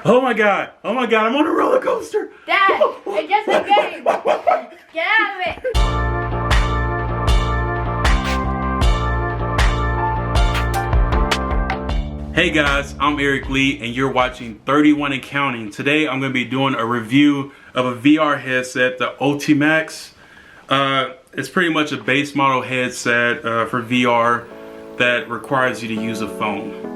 Oh my god, I'm on a roller coaster. Dad, it's just a game. Get out of it. Hey guys, I'm Eric Lee and you're watching 31 and Counting. Today I'm going to be doing a review of a VR headset, the Ultimax. It's pretty much a base model headset for VR that requires you to use a phone.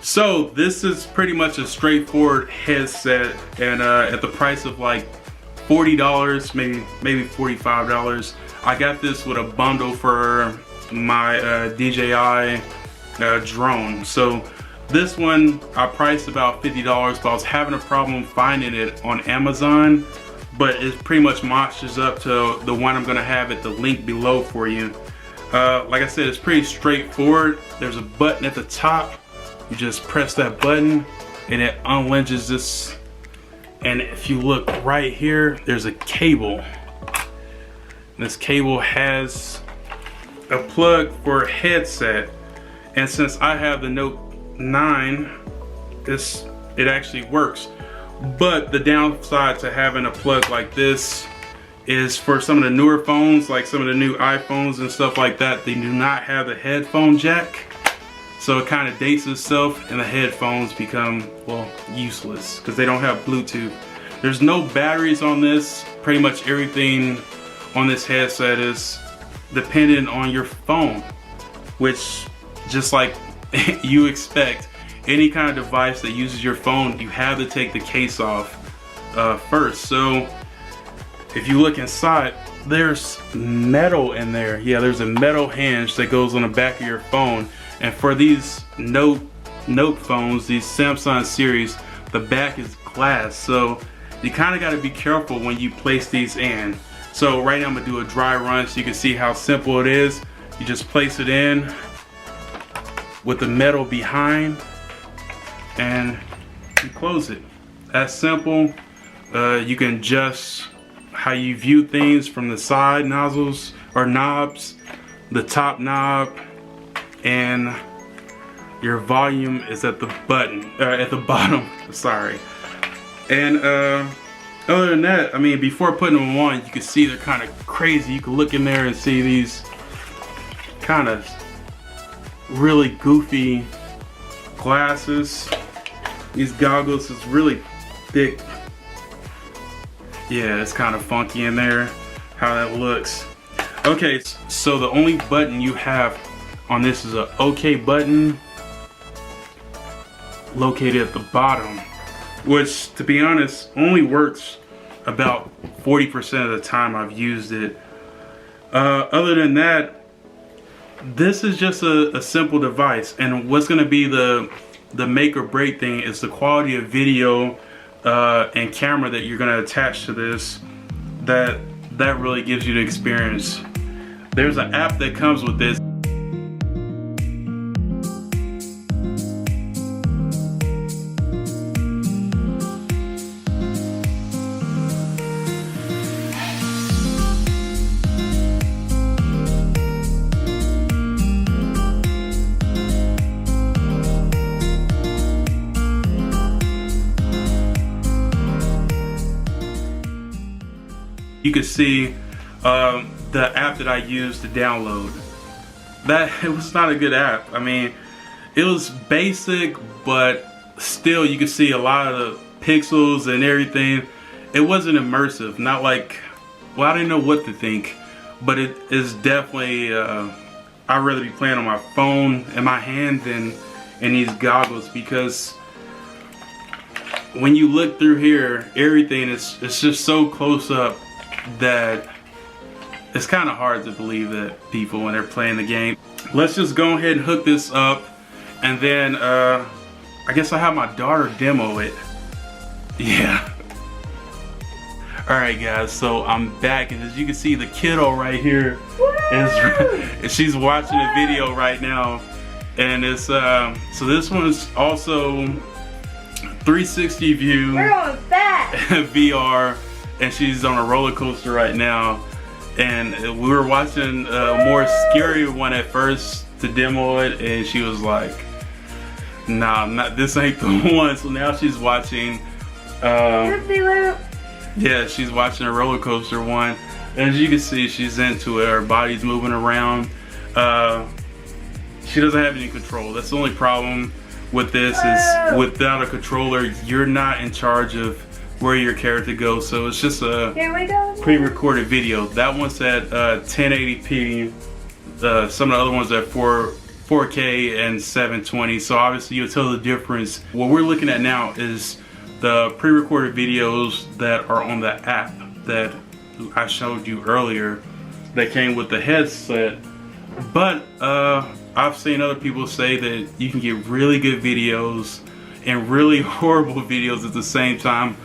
So this is pretty much a straightforward headset, and at the price of like $40, maybe $45. I got this with a bundle for my DJI drone. So this one I priced about $50, but I was having a problem finding it on Amazon. But it pretty much matches up to the one I'm gonna have at the link below for you. Like I said, it's pretty straightforward. There's a button at the top. You just press that button and it unlinges this. And if you look right here, there's a cable. This cable has a plug for a headset. And since I have the Note 9, it actually works. But the downside to having a plug like this is for some of the newer phones, like some of the new iPhones and stuff like that, they do not have the headphone jack. So it kind of dates itself and the headphones become, well, useless because they don't have Bluetooth. There's no batteries on this. Pretty much everything on this headset is dependent on your phone, which, just like you expect, any kind of device that uses your phone, you have to take the case off first. So if you look inside, there's metal in there. Yeah, there's a metal hinge that goes on the back of your phone. And for these Note phones, these Samsung series, the back is glass. So you kind of got to be careful when you place these in. So right now I'm going to do a dry run so you can see how simple it is. You just place it in with the metal behind and you close it. That's simple. You can adjust how you view things from the side nozzles or knobs, the top knob, and your volume is at the bottom. Sorry. And other than that, I mean, before putting them on, you can see they're kind of crazy. You can look in there and see these kind of really goofy glasses. These goggles is really thick. Yeah, it's kind of funky in there, how that looks. Okay, so the only button you have on this is a OK button located at the bottom, which, to be honest, only works about 40% of the time I've used it. Other than that, this is just a simple device, and what's going to be the make or break thing is the quality of video and camera that you're going to attach to this. That really gives you the experience. There's an app that comes with this. You can see the app that I used to download. It was not a good app. I mean, it was basic, but still you could see a lot of the pixels and everything. It wasn't immersive, not like, well, I didn't know what to think, but it is definitely, I'd rather be playing on my phone in my hand than in these goggles, because when you look through here, everything is, it's just so close up that it's kind of hard to believe that people, when they're playing the game. Let's just go ahead and hook this up, and then I guess I'll have my daughter demo it. Yeah. Alright guys, so I'm back, and as you can see, the kiddo right here is she's watching the video right now. And it's so this one's also 360 view VR, and she's on a roller coaster right now. And we were watching a more scary one at first to demo it, and she was like, nah, this ain't the one. So now she's watching yeah, she's watching a roller coaster one, and as you can see, she's into it. Her body's moving around. She doesn't have any control. That's the only problem with this, is without a controller, you're not in charge of where your character goes. So it's just a pre-recorded video. That one's at 1080p. Some of the other ones are 4K and 720. So obviously you'll tell the difference. What we're looking at now is the pre-recorded videos that are on the app that I showed you earlier that came with the headset. But I've seen other people say that you can get really good videos and really horrible videos at the same time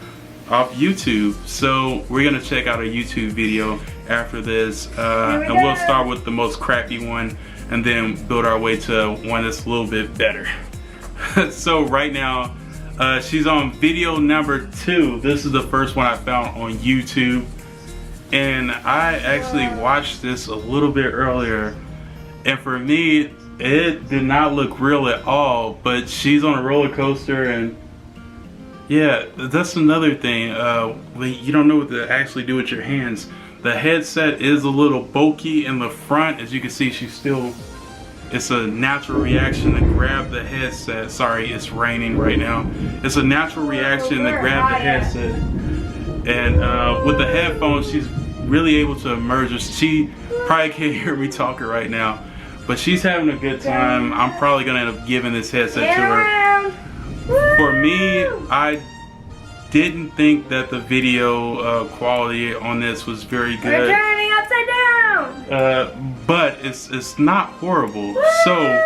off YouTube. So we're gonna check out a YouTube video after this, and we'll start with the most crappy one and then build our way to one that's a little bit better. So right now, she's on video number 2. This is the first one I found on YouTube, and I actually watched this a little bit earlier, and for me it did not look real at all. But she's on a roller coaster, and yeah, that's another thing. You don't know what to actually do with your hands. The headset is a little bulky in the front. As you can see, she's still, it's a natural reaction to grab the headset. Sorry, it's raining right now. It's a natural reaction to grab the headset. And with the headphones, she's really able to immerse. She probably can't hear me talking right now, but she's having a good time. I'm probably gonna end up giving this headset to her. For me, I didn't think that the video quality on this was very good. We're turning upside down. But it's not horrible. So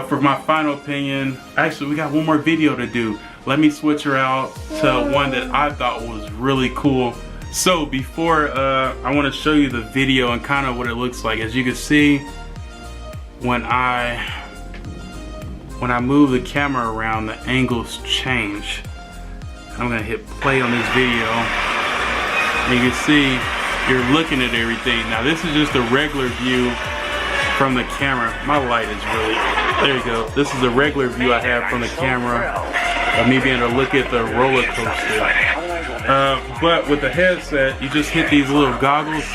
for my final opinion, actually we got one more video to do. Let me switch her out to one that I thought was really cool. So before I want to show you the video and kind of what it looks like. As you can see, when I move the camera around, the angles change. I'm gonna hit play on this video. And you can see you're looking at everything. Now this is just a regular view from the camera. My light is really, there you go. This is a regular view I have from the camera of me being able to look at the roller coaster. But with the headset, you just hit these little goggles.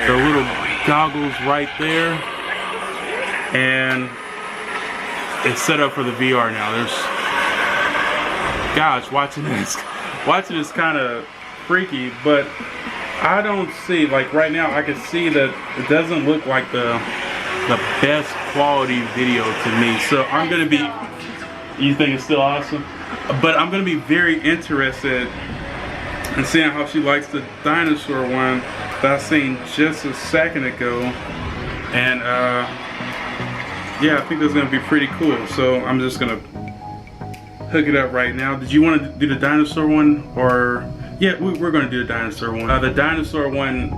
The little goggles right there. And it's set up for the VR now. Gosh, watching this kind of freaky, but I don't see, like right now I can see that it doesn't look like the best quality video to me. So I'm gonna be, you think it's still awesome? But I'm gonna be very interested in seeing how she likes the dinosaur one that I seen just a second ago. And yeah, I think that's gonna be pretty cool. So I'm just gonna hook it up right now. Did you want to do the dinosaur one, or yeah, we're gonna do the dinosaur one. The dinosaur one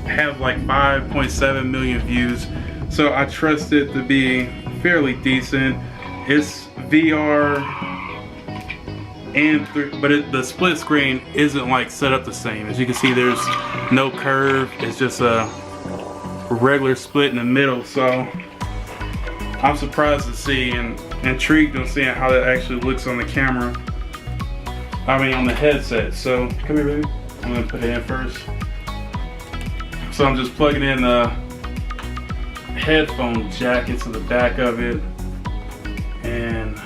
have like 5.7 million views, so I trust it to be fairly decent. It's VR, and but the split screen isn't like set up the same. As you can see, there's no curve. It's just a regular split in the middle. So I'm surprised to see and intrigued on seeing how that actually looks on the camera. I mean, on the headset. So come here, baby. I'm gonna put it in first. So I'm just plugging in the headphone jack into the back of it, and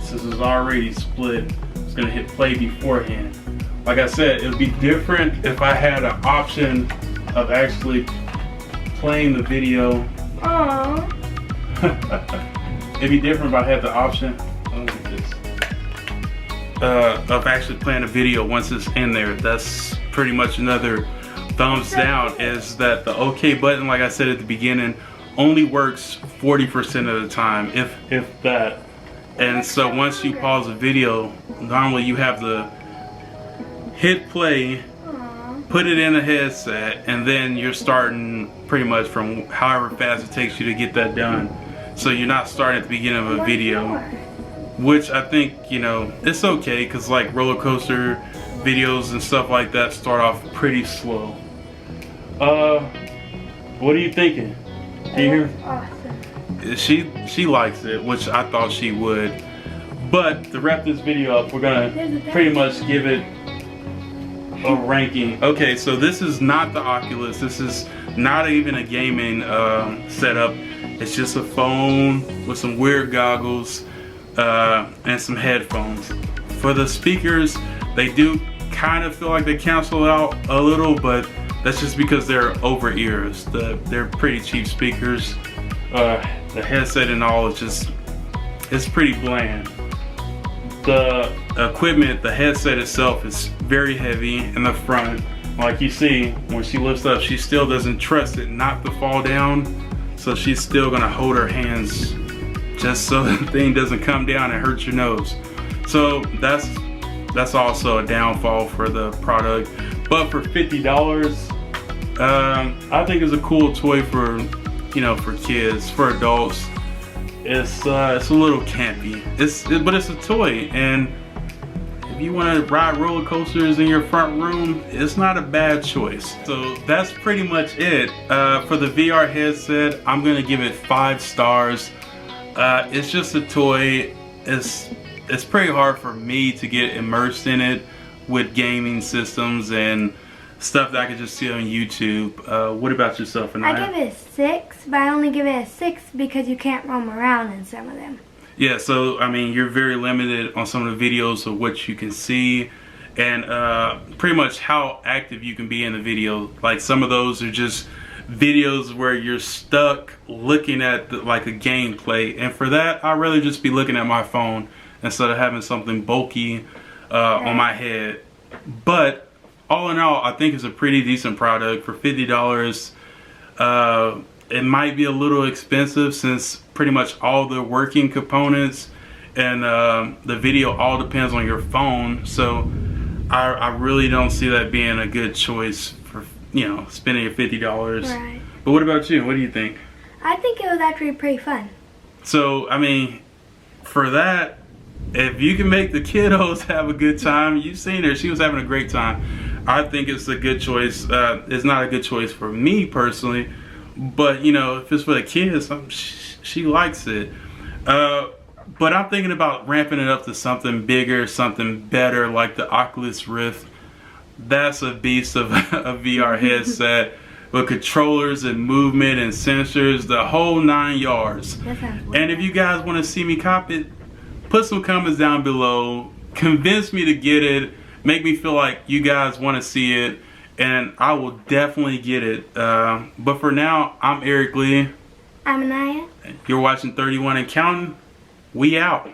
since it's already split, it's gonna hit play beforehand. Like I said, it would be different if I had an option of actually playing the video. Aww. It'd be different if I had the option of actually playing a video once it's in there. That's pretty much another thumbs down is that the OK button, like I said at the beginning, only works 40% of the time, if that. And so once you pause a video, normally you have to hit play, put it in a headset, and then you're starting pretty much from however fast it takes you to get that done. So you're not starting at the beginning of a video, which I think, you know, it's okay, because like roller coaster videos and stuff like that start off pretty slow. What are you thinking? Do you hear? Awesome. She likes it, which I thought she would. But to wrap this video up, we're gonna pretty much give it a ranking. Okay, so this is not the Oculus. This is not even a gaming setup. It's just a phone with some weird goggles and some headphones. For the speakers, they do kind of feel like they cancel out a little, but that's just because they're over ears. They're pretty cheap speakers. The headset and all is just, it's pretty bland. The equipment, the headset itself is very heavy in the front. Like you see, when she lifts up, she still doesn't trust it not to fall down. So she's still gonna hold her hands just so the thing doesn't come down and hurt your nose. So that's also a downfall for the product. But for $50, I think it's a cool toy for, you know, for kids, for adults. It's a little campy. But it's a toy, and if you want to ride roller coasters in your front room, it's not a bad choice. So that's pretty much it for the VR headset. I'm gonna give it 5 stars. It's just a toy. It's pretty hard for me to get immersed in it with gaming systems and stuff that I could just see on YouTube. What about yourself, Anaya? I give it a 6, but I only give it a 6 because you can't roam around in some of them. Yeah, so I mean, you're very limited on some of the videos of what you can see, and pretty much how active you can be in the video. Like some of those are just videos where you're stuck looking at like a gameplay, and for that I'd rather just be looking at my phone instead of having something bulky on my head. But all in all, I think it's a pretty decent product for $50. It might be a little expensive since pretty much all the working components and the video all depends on your phone. So I really don't see that being a good choice for, you know, spending your $50. Right. But what about you? What do you think? I think it was actually pretty fun. So, I mean, for that, if you can make the kiddos have a good time, you've seen her, she was having a great time. I think it's a good choice. It's not a good choice for me personally, but you know, if it's for the kids, she likes it. But I'm thinking about ramping it up to something bigger, something better, like the Oculus Rift. That's a beast of a VR headset with controllers and movement and sensors, the whole 9 yards. And if you guys want to see me cop it, put some comments down below. Convince me to get it. Make me feel like you guys want to see it, and I will definitely get it. But for now, I'm Eric Lee. I'm Anaya. You're watching 31 and Counting. We out.